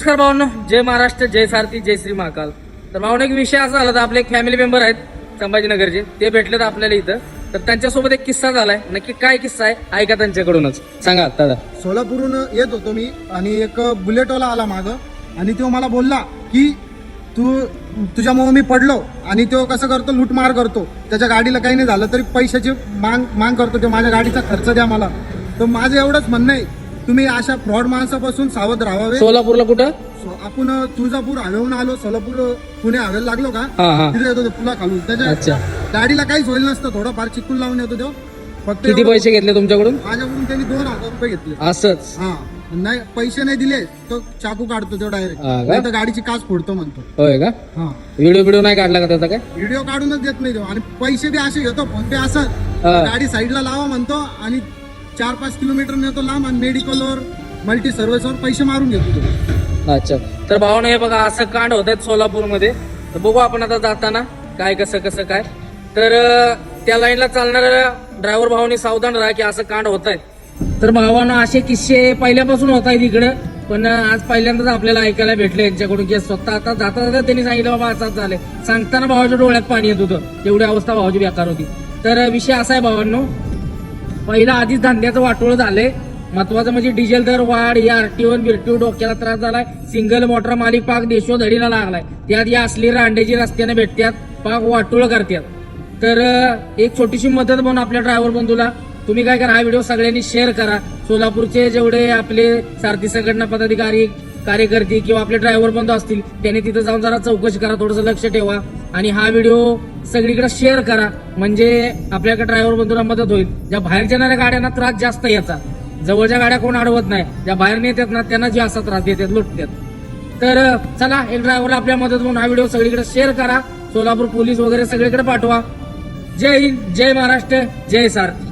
नमस्कार भावांनो, जय महाराष्ट्र, जय सारथी, जय श्री महाकाल. तर भावना एक विषय असा झाला, तर आपले एक फॅमिली मेंबर आहेत संभाजीनगरचे, ते भेटले तर आपल्याला इथं. तर त्यांच्यासोबत एक किस्सा झालाय. नक्की काय किस्सा आहे ऐका त्यांच्याकडूनच. सांगा दादा. सोलापूरहून येत होतो मी आणि एक बुलेटवाला आला मागं आणि तो मला बोलला की तुझ्यामुळे मी पडलो. आणि तो कसं करतो, लूटमार करतो. त्याच्या गाडीला काही नाही झालं तरी पैशाची मांग करतो. तो माझ्या गाडीचा खर्च द्या मला. तर माझं एवढंच म्हणणं आहे, तुम्ही अशा फ्रॉड माणसापासून सावध राहावे. सोलापूरला कुठं? आपण तुळजापूर हवेहून आलो, सोलापूर पुणे हवेला लागलो का, तिथे येतो पुला खालून. त्याच्या गाडीला काहीच होईल नसतं, थोडंफार चिकून लावून येतो तो. फक्त किती पैसे घेतले तुमच्याकडून? माझ्याकडून त्यांनी 2000 रुपये घेतले. असंच? हा, नाही पैसे नाही दिले तो चाकू काढतो तो डायरेक्ट. नाही तर गाडीची काच फोडतो म्हणतो. होय का? हा, व्हिडिओ नाही काढला का त्याचा? काय व्हिडिओ काढूनच देत नाही तो. आणि पैसे बी असे घेतो, फोन पे असं गाडी साईडला लावा म्हणतो आणि 4-5 किलोमीटर नेतो लांब आणि मेडिकलवर मल्टी सर्व्हिसवर पैसे मारून घेतो तो. अच्छा. तर भावानं हे बघा, असं कांड होत आहेत सोलापूरमध्ये. तर बघू आपण आता जाताना काय कसं काय. तर त्या लाईनला चालणाऱ्या ड्रायव्हर भावानी सावधान राहा की असं कांड होत आहेत. तर भावानं असे किस्से पहिल्यापासून होत आहेत इकडे, पण आज पहिल्यांदाच आपल्याला ऐकायला भेटले यांच्याकडून की स्वतः आता जाता त्यांनी सांगितलं बाबा असंच झालंय. सांगताना भावाच्या डोळ्यात पाणी येत होतं, एवढी अवस्था भावाची बेकार होती. तर विषय असा आहे भावांनो, पहिला आधीच धांद्याचं वाटोळ झालंय. महत्वाचं म्हणजे डिझेल दर वाढ, या आरटीओ बिरटीओ डोक्याला त्रास झालाय. सिंगल मोटर मालिक पाक देशोधडीला लागलाय. त्यात या असली रांडेची रस्त्याने भेटतात, पाक वाटोळ करतात. तर एक छोटीशी मदत म्हणून आपल्या ड्रायव्हर बंधूला तुम्ही काय करा, हा व्हिडिओ सगळ्यांनी शेअर करा. सोलापूरचे जेवढे आपले सारथी संघटना पदाधिकारी, कार्यकर्ते किंवा आपले ड्रायव्हर बंधू असतील त्यांनी तिथं जाऊन जरा चौकशी करा, थोडंसं लक्ष ठेवा आणि हा व्हिडिओ सगळीकडे शेअर करा. म्हणजे आपल्याकडे ड्रायव्हर बंधूला मदत होईल. ज्या बाहेर येणाऱ्या गाड्यांना त्रास जास्त याचा, जवळच्या गाड्या कोण अडवत नाही. ज्या बाहेर नेतात ना त्यांना जे असा त्रास देतात, लुटतात. तर चला, एक ड्रायव्हरला आपल्या मदत म्हणून हा व्हिडिओ सगळीकडे शेअर करा. सोलापूर पोलीस वगैरे सगळीकडे पाठवा. जय हिंद, जय महाराष्ट्र, जय सारथी.